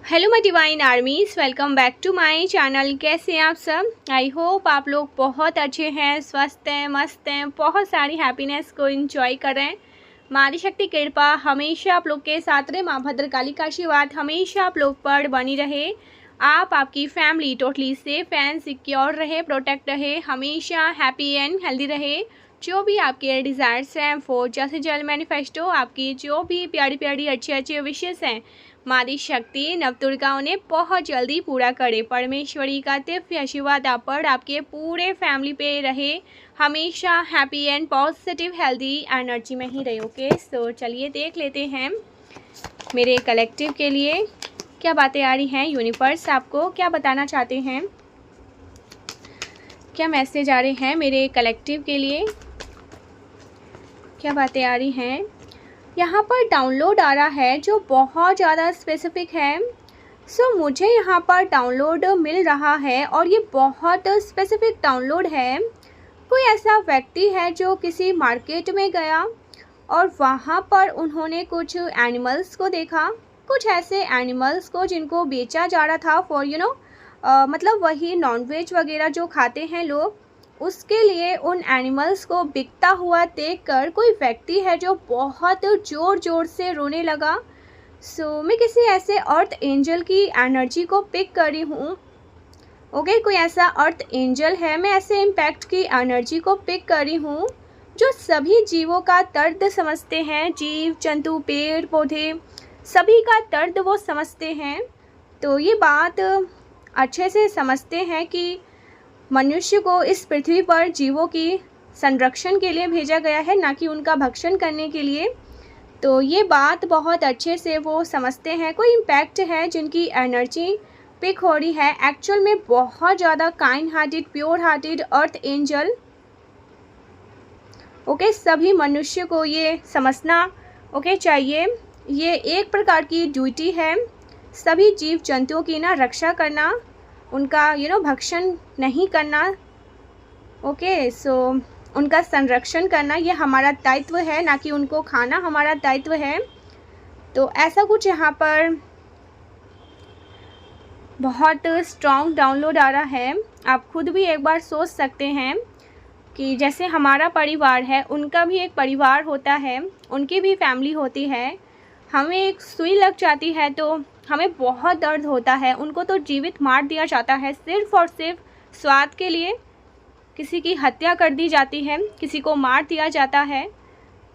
Hello my divine armies, welcome back to my channel. कैसे हैं आप सब? आई होप आप लोग बहुत अच्छे हैं, स्वस्थ हैं, मस्त हैं, बहुत सारी हैप्पीनेस को एंजॉय कर रहे हैं। माँ आदि शक्ति कृपा हमेशा आप लोग के साथ रहे। माँ भद्रकाली का आशीर्वाद हमेशा आप लोग पर बनी रहे। आप आपकी family totally safe and secure रहे, प्रोटेक्ट रहे, हमेशा हैप्पी एंड हेल्दी रहे। जो भी आपके डिज़ायर्स हैं वो जैसे जल्द मैनिफेस्टो, आपकी जो भी प्यारी प्यारी अच्छे अच्छे विशेष हैं माँ आदि शक्ति नवदुर्गा उन्हें बहुत जल्दी पूरा करे। परमेश्वरी का दिव्य आशीर्वाद आप पर, आपके पूरे फैमिली पे रहे, हमेशा happy and positive healthy energy में ही रहे। ओके, सो चलिए देख लेते हैं मेरे कलेक्टिव के लिए क्या बातें आ रही हैं। यूनिवर्स आपको क्या बताना चाहते हैं, क्या मैसेज आ रहे हैं मेरे कलेक्टिव के लिए, क्या बातें आ रही हैं। यहाँ पर डाउनलोड आ रहा है जो बहुत ज़्यादा स्पेसिफिक है। मुझे यहाँ पर डाउनलोड मिल रहा है और ये बहुत स्पेसिफिक डाउनलोड है। कोई ऐसा व्यक्ति है जो किसी मार्केट में गया और वहाँ पर उन्होंने कुछ एनिमल्स को देखा, कुछ ऐसे एनिमल्स को जिनको बेचा जा रहा था फॉर मतलब वही नॉनवेज वगैरह जो खाते हैं लोग, उसके लिए उन एनिमल्स को बिकता हुआ देखकर कोई व्यक्ति है जो बहुत ज़ोर ज़ोर से रोने लगा। मैं किसी ऐसे अर्थ एंजल की एनर्जी को पिक कर रही हूँ। ओके, कोई ऐसा अर्थ एंजल है, मैं ऐसे इम्पैक्ट की एनर्जी को पिक कर रही हूँ जो सभी जीवों का दर्द समझते हैं। जीव जंतु पेड़ पौधे सभी का दर्द वो समझते हैं। तो ये बात अच्छे से समझते हैं कि मनुष्य को इस पृथ्वी पर जीवों की संरक्षण के लिए भेजा गया है, ना कि उनका भक्षण करने के लिए। तो ये बात बहुत अच्छे से वो समझते हैं। कोई इम्पैक्ट है जिनकी एनर्जी पिक हो रही है, एक्चुअल में बहुत ज़्यादा काइंड हार्टेड, प्योर हार्टेड अर्थ एंजल। ओके, सभी मनुष्य को ये समझना चाहिए। ये एक प्रकार की ड्यूटी है, सभी जीव जंतुओं की ना रक्षा करना, उनका भक्षण नहीं करना। ओके, उनका संरक्षण करना ये हमारा दायित्व है, ना कि उनको खाना हमारा दायित्व है। तो ऐसा कुछ यहाँ पर बहुत स्ट्रॉन्ग डाउनलोड आ रहा है। आप खुद भी एक बार सोच सकते हैं कि जैसे हमारा परिवार है, उनका भी एक परिवार होता है, उनकी भी फैमिली होती है। हमें एक सुई लग जाती है तो हमें बहुत दर्द होता है। उनको तो जीवित मार दिया जाता है सिर्फ़ और सिर्फ स्वाद के लिए। किसी की हत्या कर दी जाती है, किसी को मार दिया जाता है।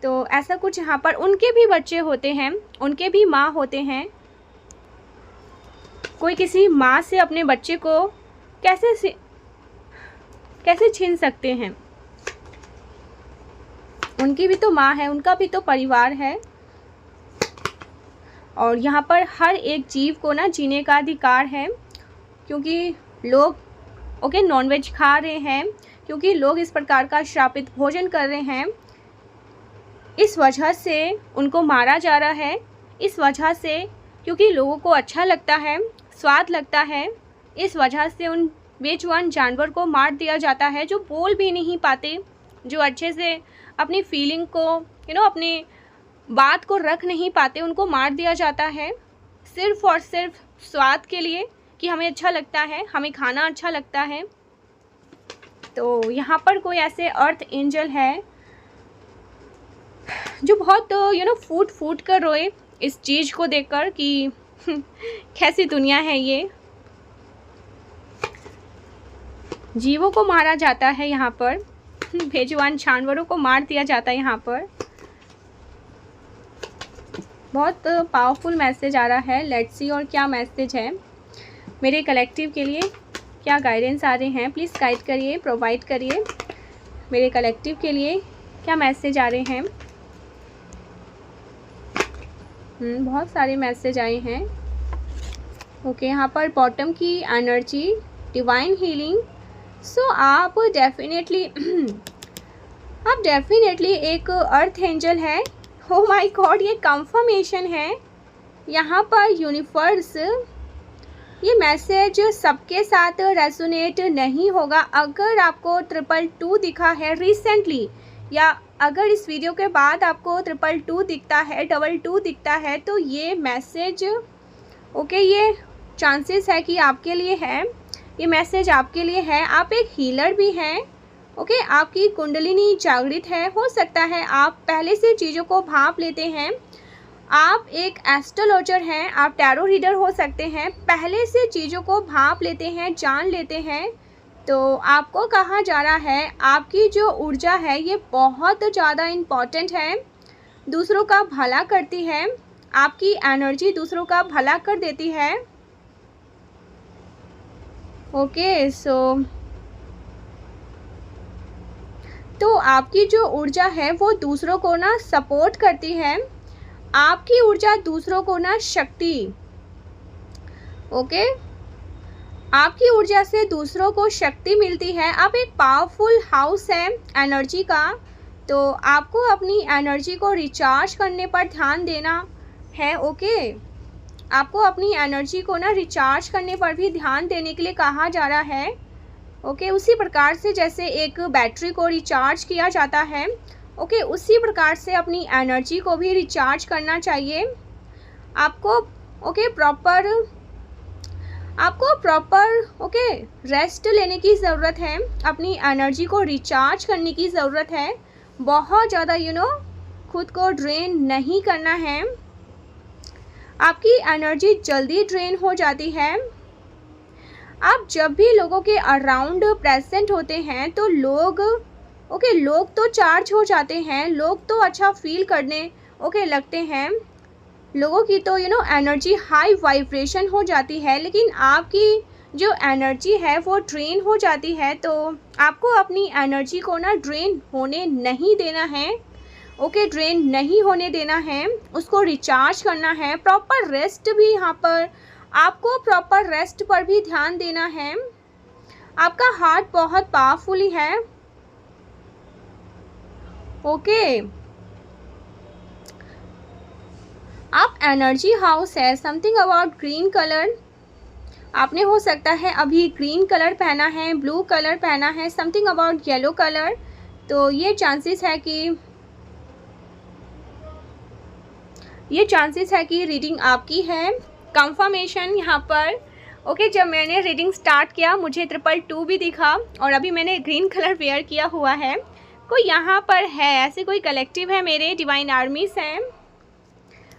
तो ऐसा कुछ यहाँ पर उनके भी बच्चे होते हैं, उनके भी माँ होते हैं। कोई किसी माँ से अपने बच्चे को कैसे छीन सकते हैं? उनकी भी तो माँ है, उनका भी तो परिवार है। और यहाँ पर हर एक जीव को ना जीने का अधिकार है, क्योंकि लोग नॉनवेज खा रहे हैं, क्योंकि लोग इस प्रकार का श्रापित भोजन कर रहे हैं, इस वजह से उनको मारा जा रहा है। इस वजह से क्योंकि लोगों को अच्छा लगता है, स्वाद लगता है, इस वजह से उन बेजुबान जानवर को मार दिया जाता है जो बोल भी नहीं पाते, जो अच्छे से अपनी फीलिंग को अपनी बात को रख नहीं पाते, उनको मार दिया जाता है सिर्फ़ और सिर्फ स्वाद के लिए कि हमें अच्छा लगता है, हमें खाना अच्छा लगता है। तो यहाँ पर कोई ऐसे अर्थ एंजल है जो बहुत फूट फूट कर रोए इस चीज़ को देखकर कि कैसी दुनिया है ये। जीवों को मारा जाता है यहाँ पर, बेजुबान जानवरों को मार दिया जाता है यहाँ पर। बहुत पावरफुल मैसेज आ रहा है। लेट्स सी और क्या मैसेज है मेरे कलेक्टिव के लिए, क्या गाइडेंस आ रहे हैं। प्लीज़ गाइड करिए, प्रोवाइड करिए मेरे कलेक्टिव के लिए, क्या मैसेज आ रहे हैं। बहुत सारे मैसेज आए हैं। ओके, यहाँ पर बॉटम की एनर्जी, डिवाइन हीलिंग। आप डेफिनेटली एक अर्थ एंजल है। ओ माय गॉड, ये कंफर्मेशन है। यहाँ पर यूनिवर्स, ये मैसेज सबके साथ रेजोनेट नहीं होगा। अगर आपको 222 दिखा है रिसेंटली, या अगर इस वीडियो के बाद आपको 222 दिखता है, 22 दिखता है, तो ये मैसेज ओके, ये चांसेस है कि आपके लिए है, ये मैसेज आपके लिए है। आप एक हीलर भी हैं। ओके, आपकी कुंडलिनी जागृत है। हो सकता है आप पहले से चीज़ों को भांप लेते हैं। आप एक एस्ट्रोलॉजर हैं, आप टैरो रीडर हो सकते हैं, पहले से चीज़ों को भांप लेते हैं, जान लेते हैं। तो आपको कहा जा रहा है आपकी जो ऊर्जा है ये बहुत ज़्यादा इम्पॉर्टेंट है, दूसरों का भला करती है, आपकी एनर्जी दूसरों का भला कर देती है। ओके, तो आपकी जो ऊर्जा है वो दूसरों को ना सपोर्ट करती है, आपकी ऊर्जा दूसरों को ना शक्ति, ओके, आपकी ऊर्जा से दूसरों को शक्ति मिलती है। आप एक पावरफुल हाउस है एनर्जी का, तो आपको अपनी एनर्जी को रिचार्ज करने पर ध्यान देना है। ओके, आपको अपनी एनर्जी को ना रिचार्ज करने पर भी ध्यान देने के लिए कहा जा रहा है। ओके, उसी प्रकार से जैसे एक बैटरी को रिचार्ज किया जाता है, ओके, उसी प्रकार से अपनी एनर्जी को भी रिचार्ज करना चाहिए आपको। ओके, प्रॉपर ओके रेस्ट लेने की ज़रूरत है, अपनी एनर्जी को रिचार्ज करने की ज़रूरत है। बहुत ज़्यादा खुद को ड्रेन नहीं करना है, आपकी एनर्जी जल्दी ड्रेन हो जाती है। आप जब भी लोगों के अराउंड प्रेजेंट होते हैं तो लोग तो चार्ज हो जाते हैं, लोग तो अच्छा फील करने लगते हैं, लोगों की तो एनर्जी हाई वाइब्रेशन हो जाती है, लेकिन आपकी जो एनर्जी है वो ड्रेन हो जाती है। तो आपको अपनी एनर्जी को ना ड्रेन होने नहीं देना है। ओके, ड्रेन नहीं होने देना है, उसको रिचार्ज करना है। प्रॉपर रेस्ट भी यहाँ पर आपको प्रॉपर रेस्ट पर भी ध्यान देना है। आपका हार्ट बहुत पावरफुल है। ओके, आप एनर्जी हाउस है। समथिंग अबाउट ग्रीन कलर, आपने हो सकता है अभी ग्रीन कलर पहना है, ब्लू कलर पहना है, समथिंग अबाउट येलो कलर। तो ये चांसेस है कि रीडिंग आपकी है। कंफर्मेशन यहाँ पर ओके, जब मैंने रीडिंग स्टार्ट किया मुझे 222 भी दिखा और अभी मैंने ग्रीन कलर वेयर किया हुआ है। कोई यहाँ पर है, ऐसे कोई कलेक्टिव है, मेरे डिवाइन आर्मीज हैं,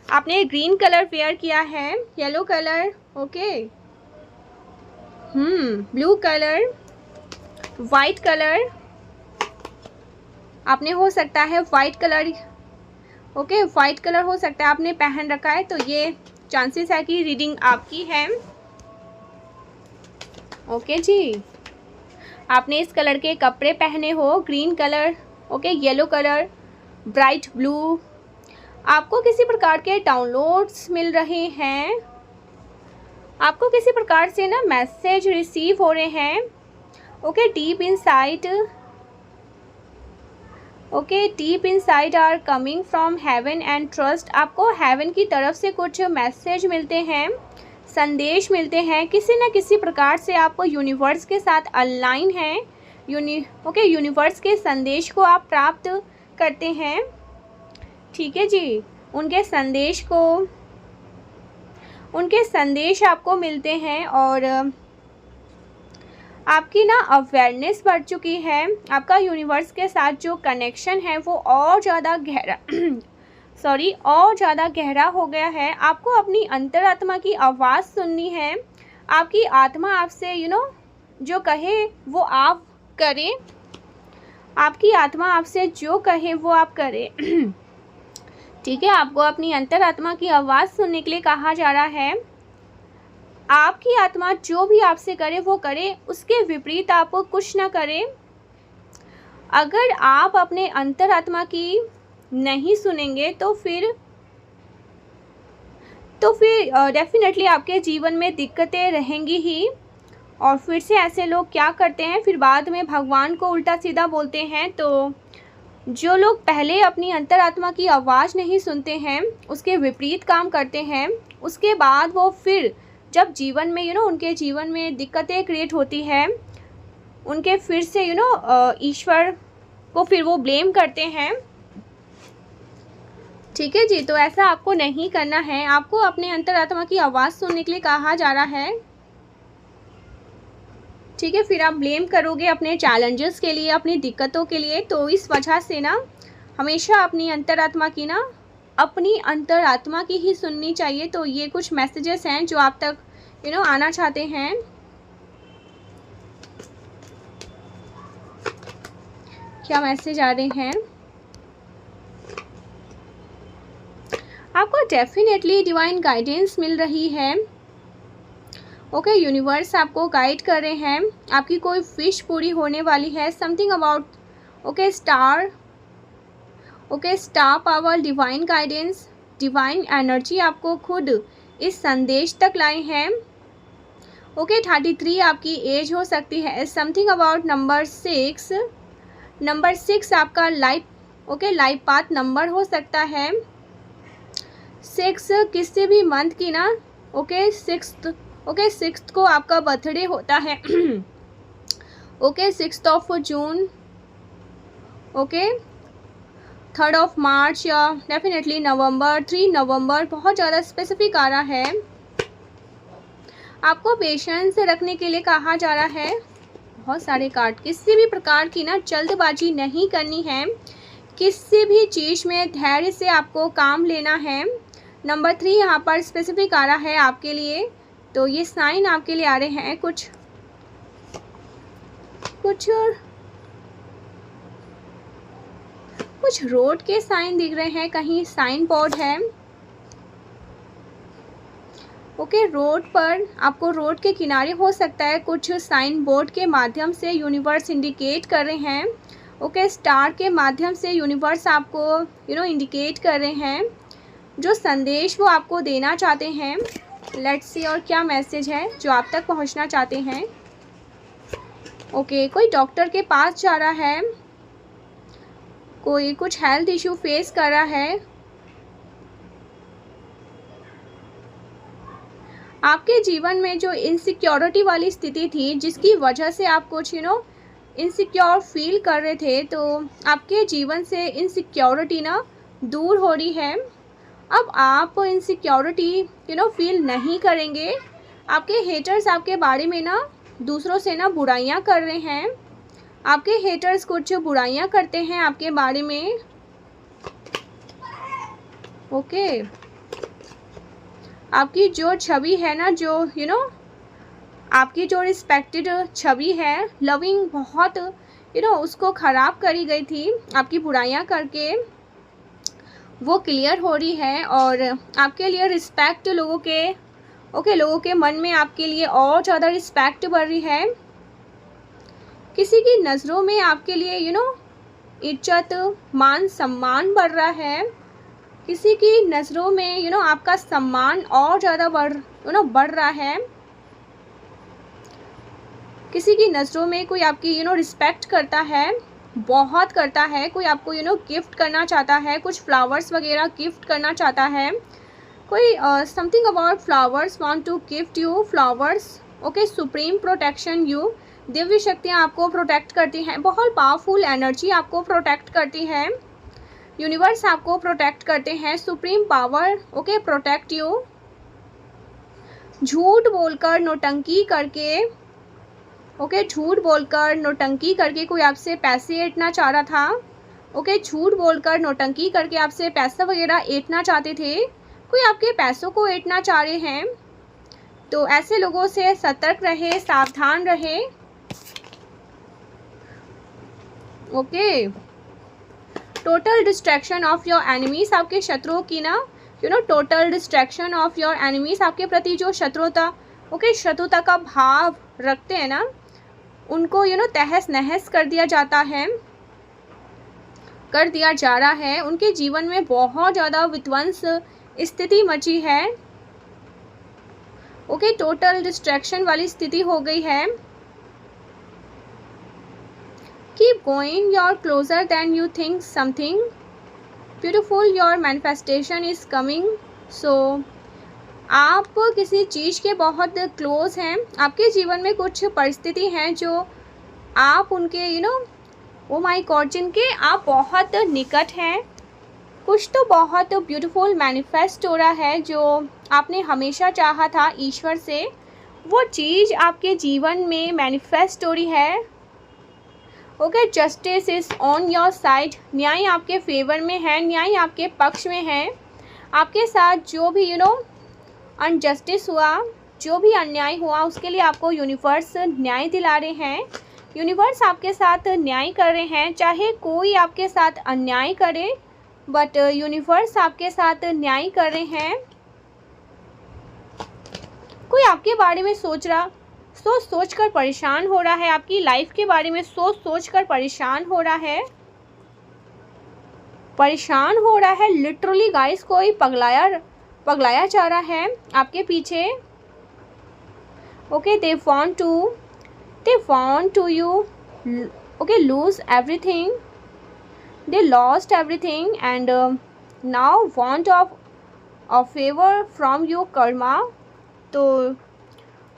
आपने ग्रीन कलर वेयर किया है, yellow colour, okay, blue colour, white colour, आपने हो सकता है white colour, okay, white colour हो सकता है आपने पहन रखा है। तो ये चांसेस है कि रीडिंग आपकी है। ओके जी, आपने इस कलर के कपड़े पहने हो, green colour, okay, yellow colour, bright blue. आपको किसी प्रकार के डाउनलोड्स मिल रहे हैं, आपको किसी प्रकार से ना मैसेज रिसीव हो रहे हैं। Okay, deep inside, okay, deep inside are coming from heaven and trust. आपको हेवन की तरफ से कुछ मैसेज मिलते हैं, संदेश मिलते हैं, किसी न किसी प्रकार से आपको यूनिवर्स के साथ अलाइन हैं। ओके, यूनिवर्स के संदेश को आप प्राप्त करते हैं। ठीक है जी, उनके संदेश आपको मिलते हैं और आपकी ना अवेयरनेस बढ़ चुकी है। आपका यूनिवर्स के साथ जो कनेक्शन है वो और ज़्यादा गहरा हो गया है। आपको अपनी अंतरात्मा की आवाज़ सुननी है। आपकी आत्मा आपसे जो कहे वो आप करें, आपकी आत्मा आपसे जो कहे वो आप करें। ठीक है, आपको अपनी अंतरात्मा की आवाज़ सुनने के लिए कहा जा रहा है। आपकी आत्मा जो भी आपसे करे वो करे, उसके विपरीत आप कुछ ना करें। अगर आप अपने अंतरात्मा की नहीं सुनेंगे तो फिर डेफिनेटली आपके जीवन में दिक्कतें रहेंगी ही। और फिर से ऐसे लोग क्या करते हैं, फिर बाद में भगवान को उल्टा सीधा बोलते हैं। तो जो लोग पहले अपनी अंतरात्मा की आवाज़ नहीं सुनते हैं, उसके विपरीत काम करते हैं, उसके बाद वो फिर जब जीवन में उनके जीवन में दिक्कतें क्रिएट होती है, उनके फिर से ईश्वर को फिर वो ब्लेम करते हैं। ठीक है जी। तो ऐसा आपको नहीं करना है, आपको अपने अंतरात्मा की आवाज़ सुनने के लिए कहा जा रहा है। ठीक है, फिर आप ब्लेम करोगे अपने चैलेंजेस के लिए, अपनी दिक्कतों के लिए। तो इस वजह से ना हमेशा अपनी अंतरात्मा की ही सुननी चाहिए। तो ये कुछ मैसेजेस हैं जो आप तक आना चाहते हैं। क्या मैसेज आ रहे हैं? आपको डेफिनेटली डिवाइन गाइडेंस मिल रही है। ओके, यूनिवर्स आपको गाइड कर रहे हैं, आपकी कोई विश पूरी होने वाली है। Something about star power, divine guidance, divine energy आपको खुद इस संदेश तक लाई है। 33 आपकी एज हो सकती है। समथिंग अबाउट नंबर 6 आपका लाइफ पाथ नंबर हो सकता है। 6 किसी भी मंथ की ना 6th को आपका बर्थडे होता है। 6 जून, 3 मार्च या डेफिनेटली नवंबर, 3 नवंबर बहुत ज़्यादा स्पेसिफिक आ रहा है। आपको पेशेंस रखने के लिए कहा जा रहा है। बहुत सारे कार्ड, किसी भी प्रकार की ना जल्दबाजी नहीं करनी है, किसी भी चीज़ में धैर्य से आपको काम लेना है। नंबर 3 यहाँ पर स्पेसिफिक आ रहा है आपके लिए। तो ये साइन आपके लिए आ रहे हैं। कुछ रोड के साइन दिख रहे हैं, कहीं साइन बोर्ड है। रोड पर आपको रोड के किनारे हो सकता है, कुछ साइन बोर्ड के माध्यम से यूनिवर्स इंडिकेट कर रहे हैं। स्टार के माध्यम से यूनिवर्स आपको इंडिकेट कर रहे हैं जो संदेश वो आपको देना चाहते हैं। लेट्स सी और क्या मैसेज है जो आप तक पहुंचना चाहते हैं। कोई डॉक्टर के पास जा रहा है, कोई कुछ हेल्थ इश्यू फेस कर रहा है। आपके जीवन में जो इनसिक्योरिटी वाली स्थिति थी, जिसकी वजह से आप कुछ इनसिक्योर फील कर रहे थे, तो आपके जीवन से इनसिक्योरिटी ना दूर हो रही है। अब आप इनसिक्योरिटी फील नहीं करेंगे। आपके हेटर्स आपके बारे में ना दूसरों से ना बुराइयां कर रहे हैं। आपके हेटर्स कुछ बुराइयां करते हैं आपके बारे में। आपकी जो छवि है ना, जो आपकी जो रिस्पेक्टेड छवि है, लविंग बहुत उसको ख़राब करी गई थी आपकी बुराइयां करके, वो क्लियर हो रही है। और आपके लिए रिस्पेक्ट लोगों के मन में आपके लिए और ज़्यादा रिस्पेक्ट बढ़ रही है। किसी की नज़रों में आपके लिए इज्जत, मान सम्मान बढ़ रहा है। किसी की नज़रों में आपका सम्मान और ज़्यादा बढ़ रहा है। किसी की नज़रों में कोई आपकी रिस्पेक्ट करता है, बहुत करता है। कोई आपको गिफ्ट करना चाहता है, कुछ फ्लावर्स वगैरह गिफ्ट करना चाहता है। कोई something about flowers, want to gift you flowers. Supreme protection you, दिव्य शक्तियाँ आपको प्रोटेक्ट करती हैं। बहुत पावरफुल एनर्जी आपको प्रोटेक्ट करती है। यूनिवर्स आपको प्रोटेक्ट करते हैं। Supreme power protect you. झूठ बोलकर, नौटंकी करके कोई आपसे पैसे ऐंठना चाह रहा था। झूठ बोलकर, नौटंकी करके आपसे पैसा वगैरह ऐंठना चाहते थे। कोई आपके पैसों को ऐंठना चाह रहे हैं। तो ऐसे लोगों से सतर्क रहे, सावधान रहे। Total distraction of your enemies, आपके शत्रुओं की ना total distraction of your enemies, आपके प्रति जो शत्रुता का भाव रखते हैं ना, उनको तहस नहस कर दिया जा रहा है। उनके जीवन में बहुत ज़्यादा विध्वंस स्थिति मची है। टोटल डिस्ट्रैक्शन वाली स्थिति हो गई है। Keep going, your closer then you think something beautiful, your manifestation is coming. So आप किसी चीज़ के बहुत क्लोज हैं। आपके जीवन में कुछ परिस्थिति हैं जो आप उनके ओ माय गॉड, जिनके आप बहुत निकट हैं। कुछ तो बहुत ब्यूटीफुल मैनिफेस्ट हो रहा है जो आपने हमेशा चाहा था ईश्वर से, वो चीज़ आपके जीवन में मैनिफेस्ट हो रही है। Okay, justice is on your side, न्याय आपके फेवर में है, न्याय आपके पक्ष में है। आपके साथ जो भी अनजस्टिस हुआ, जो भी अन्याय हुआ, उसके लिए आपको यूनिवर्स न्याय दिला रहे हैं। यूनिवर्स आपके साथ न्याय कर रहे हैं, चाहे कोई आपके साथ अन्याय करे, बट यूनिवर्स आपके साथ न्याय कर रहे हैं। कोई आपके बारे में सोच कर परेशान हो रहा है, आपकी लाइफ के बारे में सोच कर परेशान हो रहा है लिटरली गाइस। कोई पगलाया जा रहा है आपके पीछे। Okay, they want to you okay lose everything, they lost everything and now want a favour from your karma. तो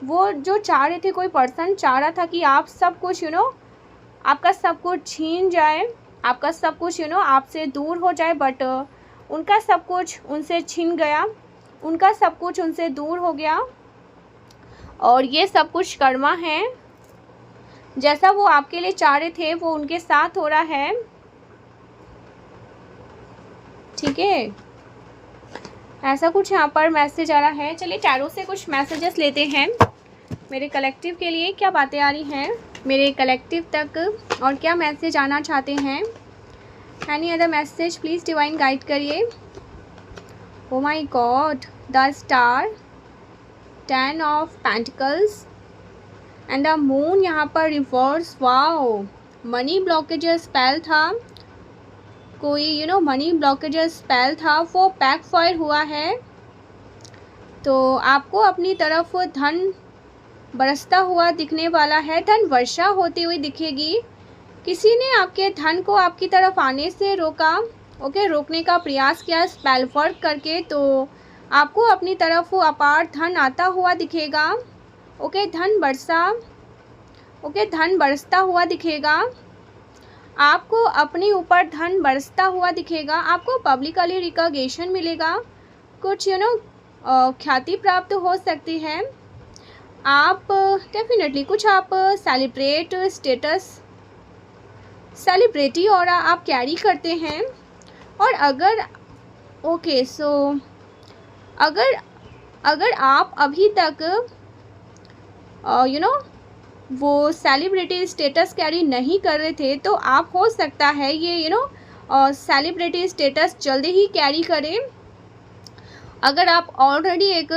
वो जो चाह रहे थे, कोई पर्सन चाह रहा था कि आप सब कुछ आपका सब कुछ छीन जाए, आपका सब कुछ आपसे दूर हो जाए, बट उनका सब कुछ उनसे छीन गया, उनका सब कुछ उनसे दूर हो गया। और ये सब कुछ कर्मा है, जैसा वो आपके लिए चाह रहे थे वो उनके साथ हो रहा है। ठीक है, ऐसा कुछ यहाँ पर मैसेज आ रहा है। चलिए टैरो से कुछ मैसेजेस लेते हैं मेरे कलेक्टिव के लिए। क्या बातें आ रही हैं मेरे कलेक्टिव तक और क्या मैसेज आना चाहते हैं। Any other message please divine guide करिए। Oh my god, the star, 10 of pentacles and the moon यहाँ पर reverse. Wow, money blockages spell था, कोई मनी ब्लॉकेजेस स्पेल था, वो बैकफायर हुआ है। तो आपको अपनी तरफ धन बरसता हुआ दिखने वाला है, धन वर्षा होती हुई दिखेगी। किसी ने आपके धन को आपकी तरफ आने से रोका, ओके, रोकने का प्रयास किया स्पेल वर्क करके। तो आपको अपनी तरफ अपार धन आता हुआ दिखेगा। ओके, धन बरसता हुआ दिखेगा। आपको अपने ऊपर धन बरसता हुआ दिखेगा। आपको पब्लिकली रिकॉग्निशन मिलेगा, कुछ ख्याति प्राप्त हो सकती है। आप डेफिनेटली कुछ आप सेलिब्रिटी और आप कैरी करते हैं। और अगर ओके सो अगर आप अभी तक वो सेलिब्रिटी स्टेटस कैरी नहीं कर रहे थे, तो आप हो सकता है ये सेलिब्रिटी स्टेटस जल्दी ही कैरी करें। अगर आप ऑलरेडी एक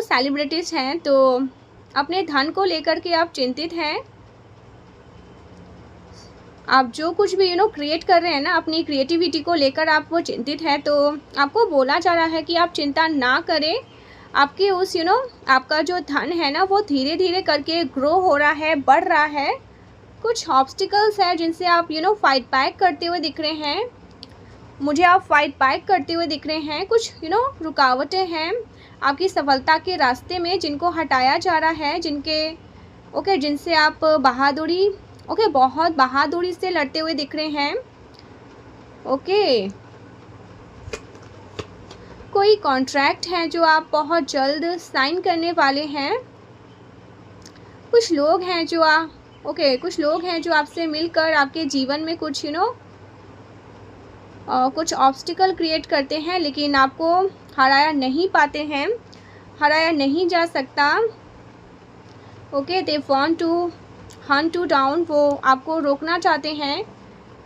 सेलिब्रिटीज़ हैं तो अपने धन को लेकर के आप चिंतित हैं। आप जो कुछ भी क्रिएट कर रहे हैं ना, अपनी क्रिएटिविटी को लेकर आप वो चिंतित हैं, तो आपको बोला जा रहा है कि आप चिंता ना करें। आपके उस आपका जो धन है ना, वो धीरे धीरे करके ग्रो हो रहा है, बढ़ रहा है। कुछ ऑब्स्टिकल्स है जिनसे आप फाइट बैक करते हुए दिख रहे हैं। मुझे आप फाइट बैक करते हुए दिख रहे हैं। कुछ रुकावटें हैं आपकी सफलता के रास्ते में, जिनको हटाया जा रहा है, जिनसे आप बहुत बहादुरी से लड़ते हुए दिख रहे हैं। ओके, कोई कॉन्ट्रैक्ट है जो आप बहुत जल्द साइन करने वाले हैं। कुछ लोग हैं जो आपसे मिलकर आपके जीवन में कुछ कुछ ऑब्स्टिकल क्रिएट करते हैं, लेकिन आपको हराया नहीं पाते हैं, हराया नहीं जा सकता। Okay, they want to hunt you down, वो आपको रोकना चाहते हैं।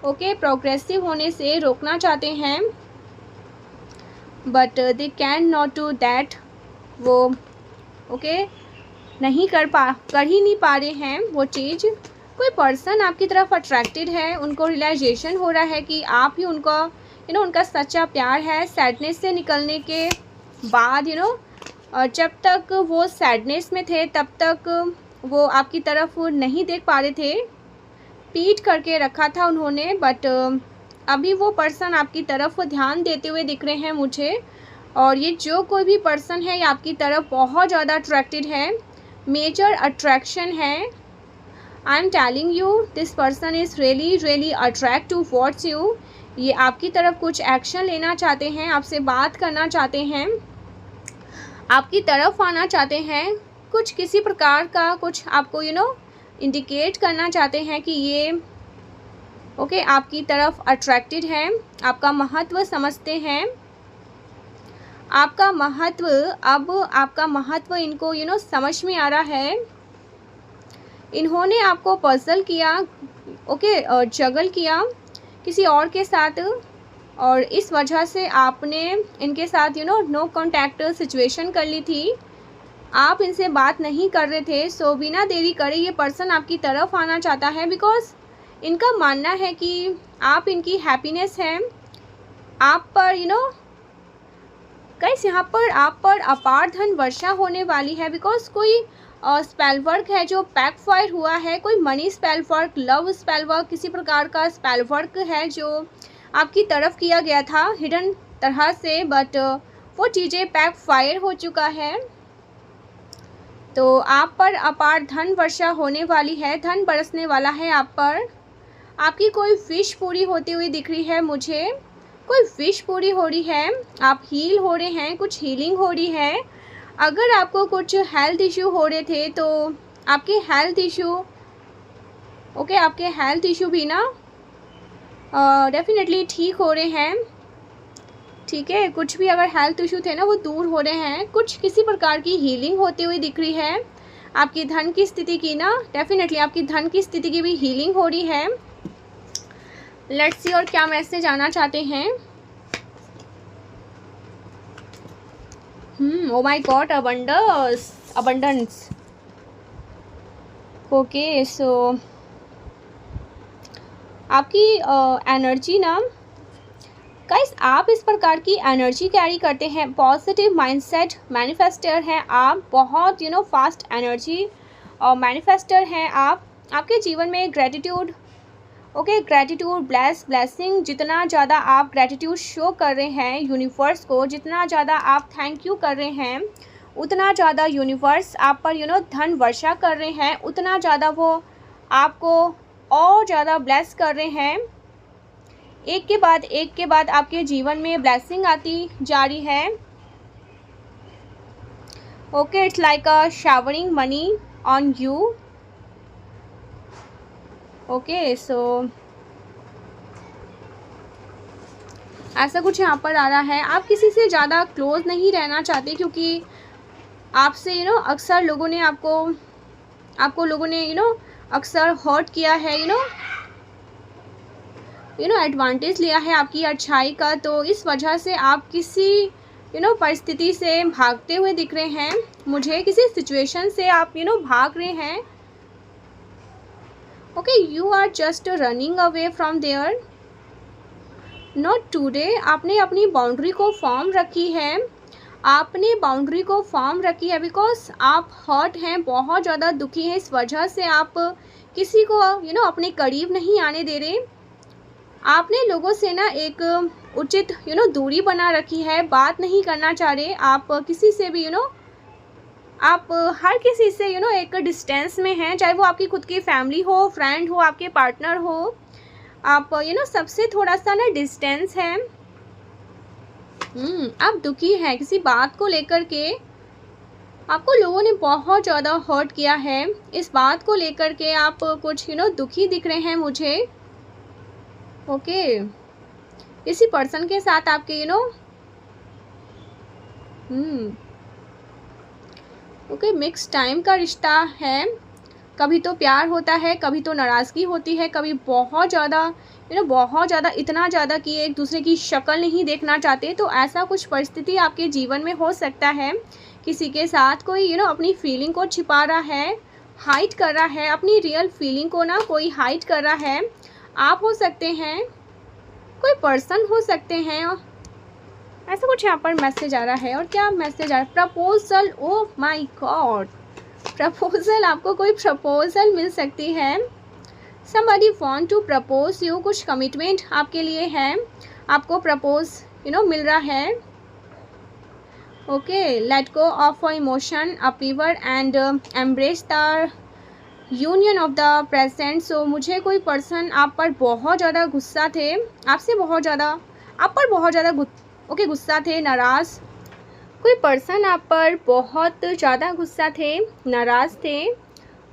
ओके, प्रोग्रेसिव होने से रोकना चाहते हैं, but they can not do that. वो नहीं कर ही नहीं पा रहे हैं वो चीज़। कोई पर्सन आपकी तरफ अट्रैक्टेड है, उनको रियलाइजेशन हो रहा है कि आप ही उनका उनका सच्चा प्यार है। सैडनेस से निकलने के बाद जब तक वो सैडनेस में थे तब तक वो आपकी तरफ नहीं देख पा रहे थे, पीट करके रखा था उन्होंने, बट अभी वो पर्सन आपकी तरफ ध्यान देते हुए दिख रहे हैं मुझे। और ये जो कोई भी पर्सन है ये आपकी तरफ बहुत ज़्यादा अट्रैक्टेड है, मेजर अट्रैक्शन है। I am telling you this person is really attract towards you. ये आपकी तरफ कुछ एक्शन लेना चाहते हैं, आपसे बात करना चाहते हैं, आपकी तरफ आना चाहते हैं, कुछ किसी प्रकार का कुछ आपको इंडिकेट करना चाहते हैं कि ये ओके आपकी तरफ अट्रैक्टेड है, आपका महत्व समझते हैं, आपका महत्व, अब आपका महत्व इनको समझ में आ रहा है। इन्होंने आपको पजल किया, ओके, और जगल किया किसी और के साथ, और इस वजह से आपने इनके साथ नो कॉन्टैक्ट सिचुएशन कर ली थी, आप इनसे बात नहीं कर रहे थे। सो बिना देरी करे ये पर्सन आपकी तरफ आना चाहता है, बिकॉज इनका मानना है कि आप इनकी हैप्पीनेस हैं, आप पर गाइस यहाँ पर आप पर अपार धन वर्षा होने वाली है, बिकॉज कोई स्पेल वर्क है जो बैकफायर हुआ है, कोई money spell work, love spell work, किसी प्रकार का स्पेल वर्क है जो आपकी तरफ किया गया था हिडन तरह से, बट वो चीज़ें बैकफायर हो चुका है। तो आप पर अपार धन वर्षा होने वाली है, धन बरसने वाला है आप पर। आपकी कोई विश पूरी होती हुई दिख रही है मुझे, कोई विश पूरी हो रही है, आप हील हो रहे हैं, कुछ हीलिंग हो रही है। अगर आपको कुछ हेल्थ इशू हो रहे थे तो आपके हेल्थ इशू ओके आपके हेल्थ इशू भी डेफिनेटली ठीक हो रहे हैं, ठीक है। कुछ भी अगर हेल्थ इशू थे वो दूर हो रहे हैं, कुछ किसी प्रकार की हीलिंग होती हुई दिख रही है। आपकी धन की स्थिति की डेफिनेटली आपकी धन की स्थिति की भी हीलिंग हो रही है। लेट्स सी और क्या मैसेज आना चाहते हैं। Oh my god, abundance. Okay, so आपकी एनर्जी गाइस, आप इस प्रकार की एनर्जी कैरी करते हैं, पॉजिटिव माइंडसेट मैनिफेस्टर हैं आप, बहुत फास्ट एनर्जी और मैनिफेस्टर हैं आप। आपके जीवन में ग्रेटिट्यूड ग्रेटिट्यूड ब्लेसिंग, जितना ज़्यादा आप ग्रेटिट्यूड शो कर रहे हैं यूनिवर्स को, जितना ज़्यादा आप थैंक यू कर रहे हैं, उतना ज़्यादा यूनिवर्स आप पर धन वर्षा कर रहे हैं, उतना ज़्यादा वो आपको और ज़्यादा ब्लेस कर रहे हैं। एक के बाद आपके जीवन में ब्लेसिंग आती जा रही है। Okay, it's like a showering money on you. Okay, so ऐसा कुछ यहाँ पर आ रहा है। आप किसी से ज़्यादा क्लोज नहीं रहना चाहते, क्योंकि आपसे अक्सर लोगों ने आपको लोगों ने अक्सर हर्ट किया है, एडवांटेज लिया है आपकी अच्छाई का। तो इस वजह से आप किसी परिस्थिति से भागते हुए दिख रहे हैं मुझे, किसी सिचुएशन से आप भाग रहे हैं। Okay, you are just running away from there, not today. आपने अपनी बाउंड्री को फॉर्म रखी है, आपने बाउंड्री को फॉर्म रखी है, बिकॉज आप हर्ट हैं, बहुत ज़्यादा दुखी हैं। इस वजह से आप किसी को अपने करीब नहीं आने दे रहे। आपने लोगों से एक उचित दूरी बना रखी है, बात नहीं करना चाह रहे आप किसी से भी। आप हर किसी से एक डिस्टेंस में हैं, चाहे वो आपकी खुद की फैमिली हो, फ्रेंड हो, आपके पार्टनर हो, आप सबसे थोड़ा सा डिस्टेंस है। आप दुखी हैं किसी बात को लेकर के, आपको लोगों ने बहुत ज़्यादा हर्ट किया है, इस बात को लेकर के आप कुछ दुखी दिख रहे हैं मुझे। ओके, किसी पर्सन के साथ आपके ओके मिक्स टाइम का रिश्ता है, कभी तो प्यार होता है, कभी तो नाराज़गी होती है, कभी बहुत ज़्यादा इतना ज़्यादा कि एक दूसरे की शक्ल नहीं देखना चाहते। तो ऐसा कुछ परिस्थिति आपके जीवन में हो सकता है। किसी के साथ कोई अपनी फीलिंग को छिपा रहा है, हाइड कर रहा है, अपनी रियल फीलिंग को कोई हाइड कर रहा है। आप हो सकते हैं, कोई पर्सन हो सकते हैं, ऐसा कुछ यहाँ पर मैसेज आ रहा है। और क्या मैसेज आ रहा है? Proposal, oh my God, proposal, आपको कोई प्रपोजल मिल सकती है। somebody want to propose you, कुछ कमिटमेंट आपके लिए है, आपको प्रपोज मिल रहा है। Okay, let go of emotion upheaval and embrace the union of the present. So मुझे कोई पर्सन आप पर बहुत ज़्यादा गुस्सा थे, आपसे बहुत ज़्यादा, आप पर बहुत ज़्यादा गुस्सा थे, नाराज़। कोई पर्सन आप पर बहुत ज़्यादा गुस्सा थे, नाराज़ थे,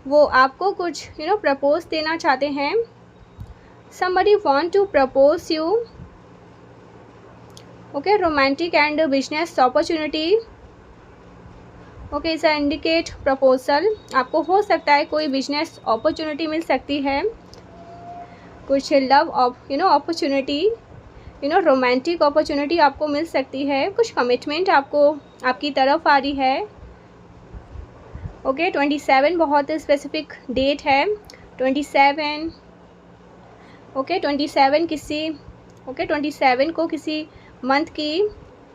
वो आपको कुछ प्रपोज देना चाहते हैं। somebody want to propose you। Okay, romantic and business opportunity. Okay, इसे इंडिकेट प्रपोजल। आपको हो सकता है कोई बिजनेस अपॉर्चुनिटी मिल सकती है, कुछ लव अपॉर्चुनिटी, रोमांटिक अपॉर्चुनिटी आपको मिल सकती है, कुछ कमिटमेंट आपको आपकी तरफ आ रही है। ओके, 27 बहुत स्पेसिफिक डेट है, 27। ओके, 27 किसी 27 को किसी मंथ की,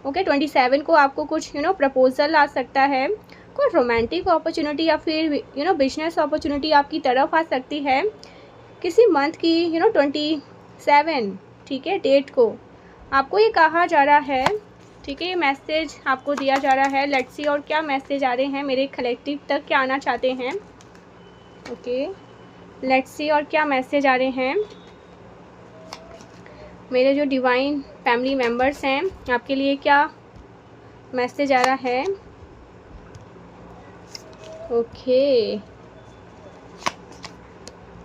27 को आपको कुछ प्रपोजल आ सकता है, कोई रोमांटिक अपॉर्चुनिटी या फिर बिजनेस अपॉर्चुनिटी आपकी तरफ आ सकती है किसी मंथ की 27, ठीक है, डेट को आपको ये कहा जा रहा है, ठीक है, ये मैसेज आपको दिया जा रहा है। लेट्स सी और क्या मैसेज आ रहे हैं मेरे कलेक्टिव तक, क्या आना चाहते हैं। ओके, लेट्स सी और क्या मैसेज आ रहे हैं मेरे जो डिवाइन फैमिली मेम्बर्स हैं, आपके लिए क्या मैसेज आ रहा है। ओके,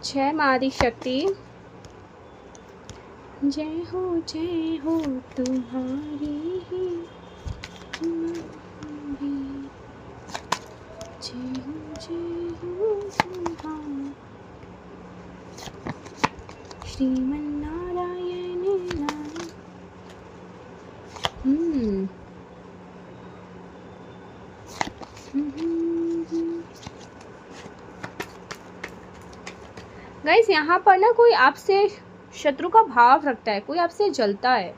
जय माँ आदि शक्ति, जय हो तुम्हारी ही, जय हो तुम्हारी, श्रीमन नारायण नारायण। गाइस, यहाँ पर ना कोई आपसे शत्रु का भाव रखता है, कोई आपसे जलता है,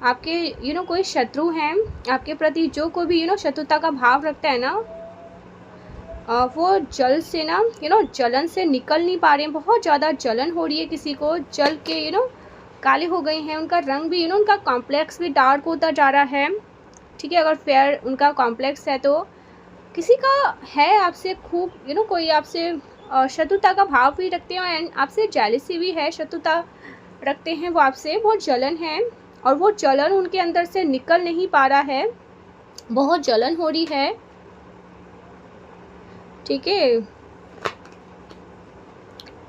आपके कोई शत्रु हैं आपके प्रति, जो कोई भी शत्रुता का भाव रखता है ना, वो जल से ना जलन से निकल नहीं पा रहे हैं, बहुत ज़्यादा जलन हो रही है किसी को, जल के काले हो गए हैं, उनका रंग भी उनका कॉम्प्लेक्स भी डार्क होता जा रहा है, ठीक है। अगर फेयर उनका कॉम्प्लेक्स है तो किसी का है आपसे खूब कोई आपसे शत्रुता का भाव भी रखते हैं, एंड आपसे जेलसी भी है, शत्रुता रखते हैं वो आपसे, बहुत जलन है, और वो जलन उनके अंदर से निकल नहीं पा रहा है, बहुत जलन हो रही है, ठीक है।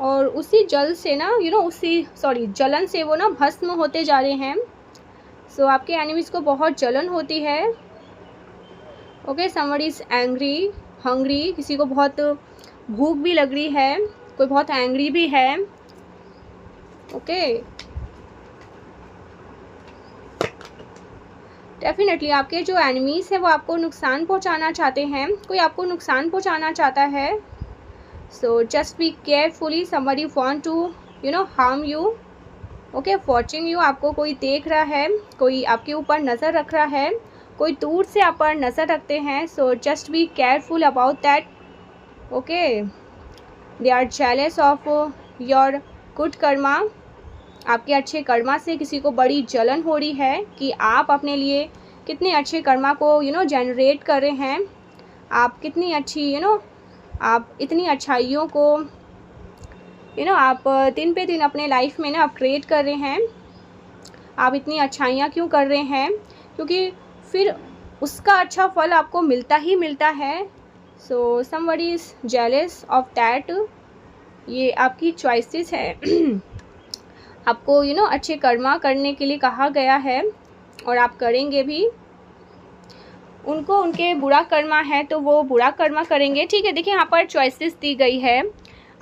और उसी जल से ना जलन से वो ना भस्म होते जा रहे हैं। सो आपके एनिमीज़ को बहुत जलन होती है। Okay, somebody is angry, hungry, किसी को बहुत भूख भी लग रही है, कोई बहुत एंग्री भी है। ओके, डेफिनेटली आपके जो एनिमीज़ हैं वो आपको नुकसान पहुंचाना चाहते हैं, कोई आपको नुकसान पहुंचाना चाहता है। So just be carefully, somebody want to harm you. Okay, watching you, आपको कोई देख रहा है, कोई आपके ऊपर नज़र रख रहा है, कोई दूर से आप पर नज़र रखते हैं। So just be careful about that. Okay, they are jealous of your good karma, आपके अच्छे कर्मा से किसी को बड़ी जलन हो रही है कि आप अपने लिए कितने अच्छे कर्मा को जनरेट कर रहे हैं, आप कितनी अच्छी आप इतनी अच्छाइयों को आप दिन पे दिन अपने लाइफ में ना अपग्रेड कर रहे हैं। आप इतनी अच्छाइयाँ क्यों कर रहे हैं, क्योंकि फिर उसका अच्छा फल आपको मिलता ही मिलता है। So somebody is jealous of that, ये आपकी चॉइसेस है। आपको अच्छे कर्मा करने के लिए कहा गया है और आप करेंगे भी। उनको उनके बुरा कर्मा है तो वो बुरा कर्मा करेंगे, ठीक है। देखिए यहाँ पर चॉइसेस दी गई है,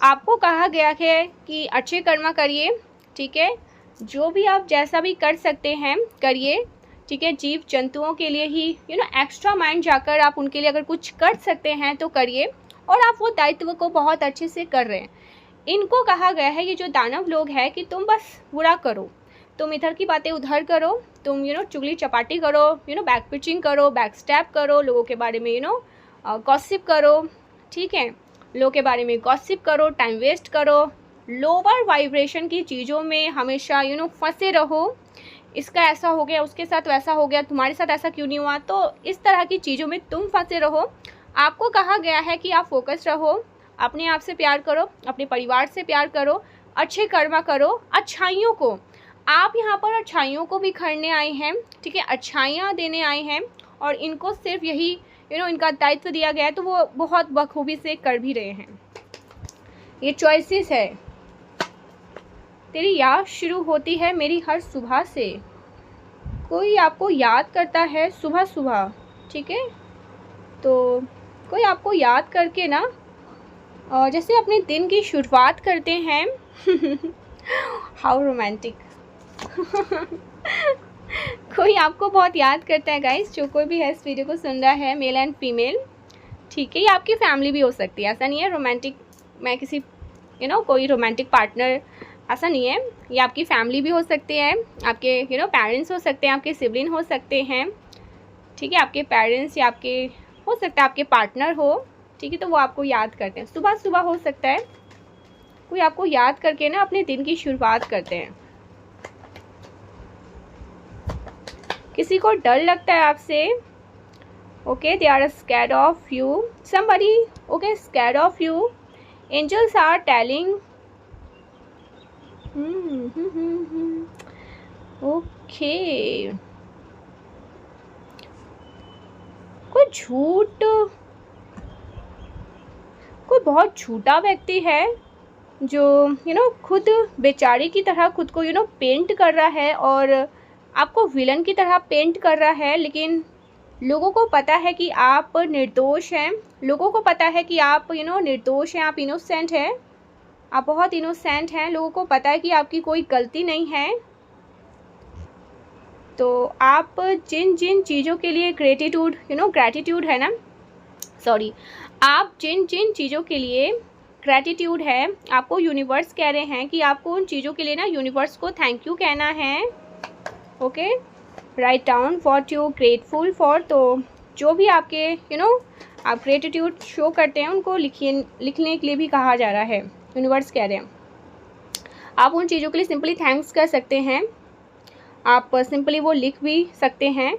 आपको कहा गया है कि अच्छे कर्मा करिए, ठीक है, जो भी आप जैसा भी कर सकते हैं करिए, ठीक है। जीव जंतुओं के लिए ही एक्स्ट्रा माइंड जाकर आप उनके लिए अगर कुछ कर सकते हैं तो करिए, और आप वो दायित्व को बहुत अच्छे से कर रहे हैं। इनको कहा गया है, ये जो दानव लोग हैं, कि तुम बस बुरा करो, तुम इधर की बातें उधर करो, तुम चुगली चपाटी करो, बैक पिचिंग करो, बैक स्टैप करो, लोगों के बारे में गॉसिप करो, ठीक है, लोगों के बारे में गॉसिप करो, टाइम वेस्ट करो, लोअर वाइब्रेशन की चीज़ों में हमेशा फंसे रहो, इसका ऐसा हो गया, उसके साथ वैसा हो गया, तुम्हारे साथ ऐसा क्यों नहीं हुआ, तो इस तरह की चीज़ों में तुम फंसे रहो। आपको कहा गया है कि आप फोकस रहो, अपने आप से प्यार करो, अपने परिवार से प्यार करो, अच्छे कर्मा करो, अच्छाइयों को, आप यहाँ पर अच्छाइयों को भी खरने आए हैं, ठीक है, अच्छाइयाँ देने आए हैं और इनको सिर्फ यही इनका दायित्व दिया गया है, तो वो बहुत बखूबी से कर भी रहे हैं। ये चॉइसेस है। तेरी याद शुरू होती है मेरी हर सुबह से। कोई आपको याद करता है सुबह सुबह, ठीक है, तो कोई आपको याद करके ना जैसे अपने दिन की शुरुआत करते हैं। How romantic. कोई आपको बहुत याद करता है गाइस, जो कोई भी है इस वीडियो को सुन रहा है, मेल एंड फीमेल, ठीक है, ये आपकी फैमिली भी हो सकती है, ऐसा नहीं है रोमांटिक, मैं किसी कोई रोमांटिक पार्टनर, ऐसा नहीं है, ये आपकी फैमिली भी हो सकती है, आपके पेरेंट्स हो सकते हैं, आपके सिबलिंग हो सकते हैं, ठीक है, आपके पेरेंट्स या आपके हो सकता है आपके पार्टनर हो, ठीक है, तो वो आपको याद करते हैं, सुबह सुबह हो सकता है कोई आपको याद करके ना अपने दिन की शुरुआत करते हैं। किसी को डर लगता है आपसे, okay, they are scared of you, somebody okay scared of you, angels are telling, okay, कोई झूठ, कोई बहुत झूठा व्यक्ति है जो खुद बेचारी की तरह खुद को पेंट कर रहा है और आपको विलन की तरह पेंट कर रहा है, लेकिन लोगों को पता है कि आप निर्दोष हैं, लोगों को पता है कि आप निर्दोष हैं, आप इनोसेंट हैं, आप बहुत इनोसेंट हैं, लोगों को पता है कि आपकी कोई गलती नहीं है। तो आप जिन जिन चीज़ों के लिए ग्रैटिट्यूड है ना, सॉरी, आप जिन जिन चीज़ों के लिए ग्रैटिट्यूड है, आपको यूनिवर्स कह रहे हैं कि आपको उन चीज़ों के लिए ना यूनिवर्स को थैंक यू कहना है, okay, write down what you grateful for. तो जो भी आपके आप ग्रेटिट्यूड शो करते हैं उनको लिखने के लिए भी कहा जा रहा है, यूनिवर्स कह रहे हैं आप उन चीज़ों के लिए सिंपली थैंक्स कर सकते हैं, आप सिंपली वो लिख भी सकते हैं,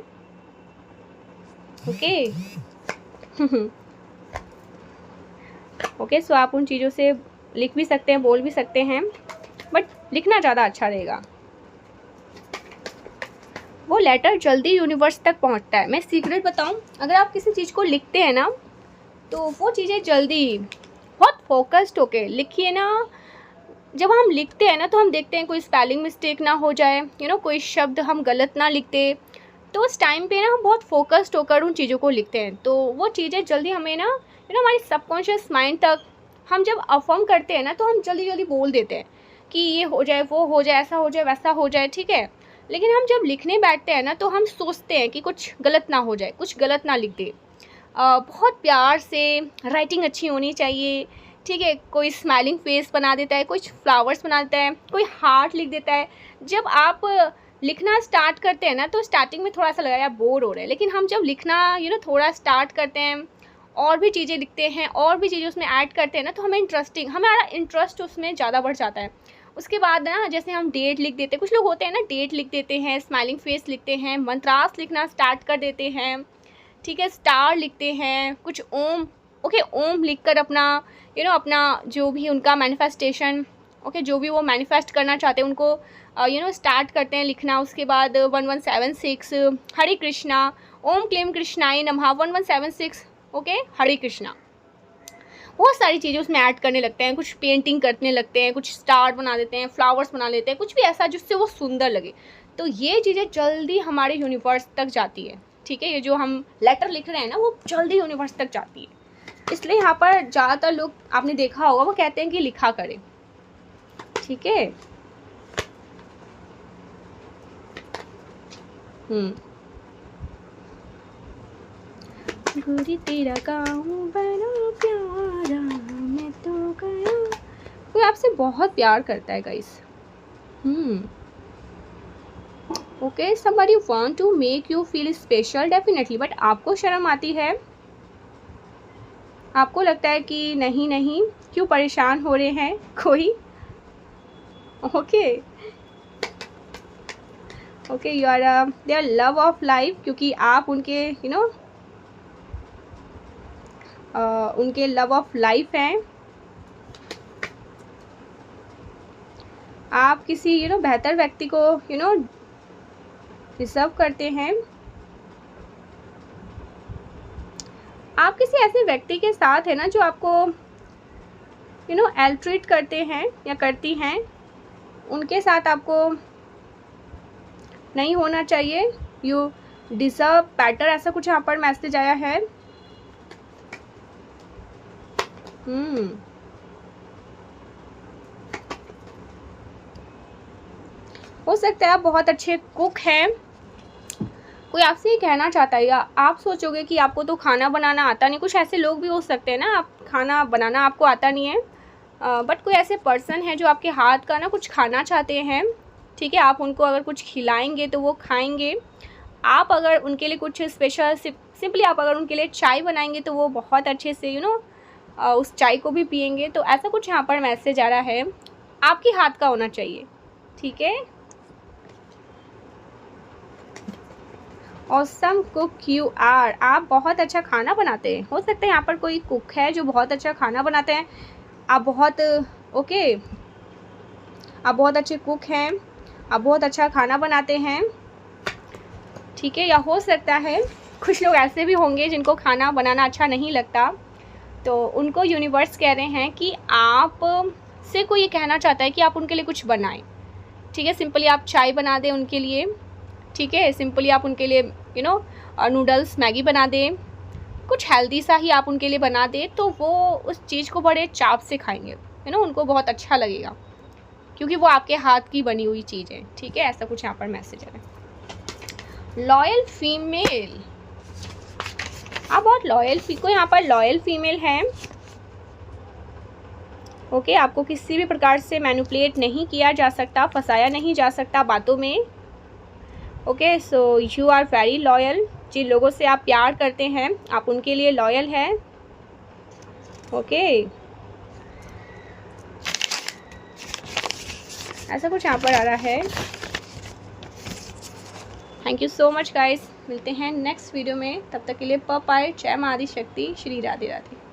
ओके। ओके, सो आप उन चीज़ों से लिख भी सकते हैं, बोल भी सकते हैं, बट लिखना ज़्यादा अच्छा रहेगा। वो लेटर जल्दी यूनिवर्स तक पहुंचता है। मैं सीक्रेट बताऊं, अगर आप किसी चीज़ को लिखते हैं ना तो वो चीज़ें जल्दी बहुत फोकस्ड होके लिखिए ना। जब हम लिखते हैं ना तो हम देखते हैं कोई स्पेलिंग मिस्टेक ना हो जाए, कोई शब्द हम गलत ना लिख दे, तो उस टाइम पे ना हम बहुत फोकस्ड होकर उन चीज़ों को लिखते हैं, तो वो चीज़ें जल्दी हमें ना हमारी सबकॉन्शियस माइंड तक, हम जब अफर्म करते हैं ना तो हम जल्दी जल्दी बोल देते हैं कि ये हो जाए, वो हो जाए, ऐसा हो जाए, वैसा हो जाए, ठीक है, लेकिन हम जब लिखने बैठते हैं ना तो हम सोचते हैं कि कुछ गलत ना हो जाए, कुछ गलत ना लिख दे, बहुत प्यार से, राइटिंग अच्छी होनी चाहिए, ठीक है, कोई स्माइलिंग फेस बना देता है, कुछ फ्लावर्स बना देता है, कोई हार्ट लिख देता है। जब आप लिखना स्टार्ट करते हैं ना तो स्टार्टिंग में थोड़ा सा लगा यार बोर हो रहा है, लेकिन हम जब लिखना थोड़ा स्टार्ट करते हैं और भी चीज़ें लिखते हैं और भी चीज़ें उसमें ऐड करते हैं ना तो हमारा इंटरेस्ट उसमें ज़्यादा बढ़ जाता है। उसके बाद ना जैसे हम डेट लिख देते हैं, कुछ लोग होते हैं ना डेट लिख देते हैं, स्माइलिंग फेस लिखते हैं, मंत्रास लिखना स्टार्ट कर देते हैं, ठीक है, स्टार लिखते हैं, कुछ ओम, ओके, ओम लिखकर अपना अपना जो भी उनका मैनिफेस्टेशन, ओके, जो भी वो मैनिफेस्ट करना चाहते हैं उनको स्टार्ट करते हैं लिखना। उसके बाद 1176 हरे कृष्णा, ओम क्लीम कृष्णाय नमः 1176, ओके, हरे कृष्णा, बहुत सारी चीज़ें उसमें ऐड करने लगते हैं, कुछ पेंटिंग करने लगते हैं, कुछ स्टार बना देते हैं, फ्लावर्स बना लेते हैं, कुछ भी ऐसा जिससे वो सुंदर लगे। तो ये चीज़ें जल्दी हमारे यूनिवर्स तक जाती है, ठीक है, ये जो हम लेटर लिख रहे हैं ना वो जल्दी यूनिवर्स तक जाती है। इसलिए यहाँ पर ज़्यादातर लोग आपने देखा होगा वो कहते हैं कि लिखा करें, ठीक है। गोरी तेरा गाँव बड़ा प्यारा, मैं तो गया। कोई आपसे बहुत प्यार करता है guys. Okay, somebody want to make you feel special definitely, but आपको शर्म आती है, आपको लगता है कि नहीं नहीं क्यों परेशान हो रहे हैं कोई, okay okay, you are their love of life, क्योंकि आप उनके उनके लव ऑफ लाइफ हैं, आप किसी बेहतर व्यक्ति को डिजर्व करते हैं। आप किसी ऐसे व्यक्ति के साथ है ना जो आपको एल ट्रीट करते हैं या करती हैं, उनके साथ आपको नहीं होना चाहिए। यू डिजर्व बेटर, ऐसा कुछ यहाँ पर मैसेज आया है। हो सकता है आप बहुत अच्छे कुक हैं, कोई आपसे ये कहना चाहता है, या आप सोचोगे कि आपको तो खाना बनाना आता नहीं। कुछ ऐसे लोग भी हो सकते हैं ना, आप खाना बनाना आपको आता नहीं है, बट कोई ऐसे पर्सन है जो आपके हाथ का ना कुछ खाना चाहते हैं। ठीक है, आप उनको अगर कुछ खिलाएंगे तो वो खाएंगे। आप अगर उनके लिए कुछ स्पेशल, सिंपली आप अगर उनके लिए चाय बनाएंगे तो वो बहुत अच्छे से उस चाय को भी पियेंगे। तो ऐसा कुछ यहाँ पर मैसेज आ रहा है, आपके हाथ का होना चाहिए। ठीक है, ऑसम कुक यू आर, आप बहुत अच्छा खाना बनाते हैं। हो सकता है यहाँ पर कोई कुक है जो बहुत अच्छा खाना बनाते हैं। आप बहुत आप बहुत अच्छे कुक हैं, आप बहुत अच्छा खाना बनाते हैं। ठीक है, या हो सकता है कुछ लोग ऐसे भी होंगे जिनको खाना बनाना अच्छा नहीं लगता, तो उनको यूनिवर्स कह रहे हैं कि आप से कोई ये कहना चाहता है कि आप उनके लिए कुछ बनाएं। ठीक है, सिंपली आप चाय बना दें उनके लिए। ठीक है, सिंपली आप उनके लिए नूडल्स, मैगी बना दें, कुछ हेल्दी सा ही आप उनके लिए बना दें, तो वो उस चीज़ को बड़े चाव से खाएंगे। उनको बहुत अच्छा लगेगा, क्योंकि वो आपके हाथ की बनी हुई चीज़ है। ठीक है, ऐसा कुछ यहाँ पर मैसेज है। लॉयल फीमेल, आप बहुत लॉयल को यहाँ पर लॉयल फीमेल हैं। ओके, आपको किसी भी प्रकार से मैनिपुलेट नहीं किया जा सकता, फंसाया नहीं जा सकता बातों में। Okay, so you are very loyal. जिन लोगों से आप प्यार करते हैं आप उनके लिए लॉयल हैं। ओके, ऐसा कुछ यहाँ पर आ रहा है। Thank you so much guys, मिलते हैं नेक्स्ट वीडियो में। तब तक के लिए बाय, जय मां आदि शक्ति, श्री राधे राधे।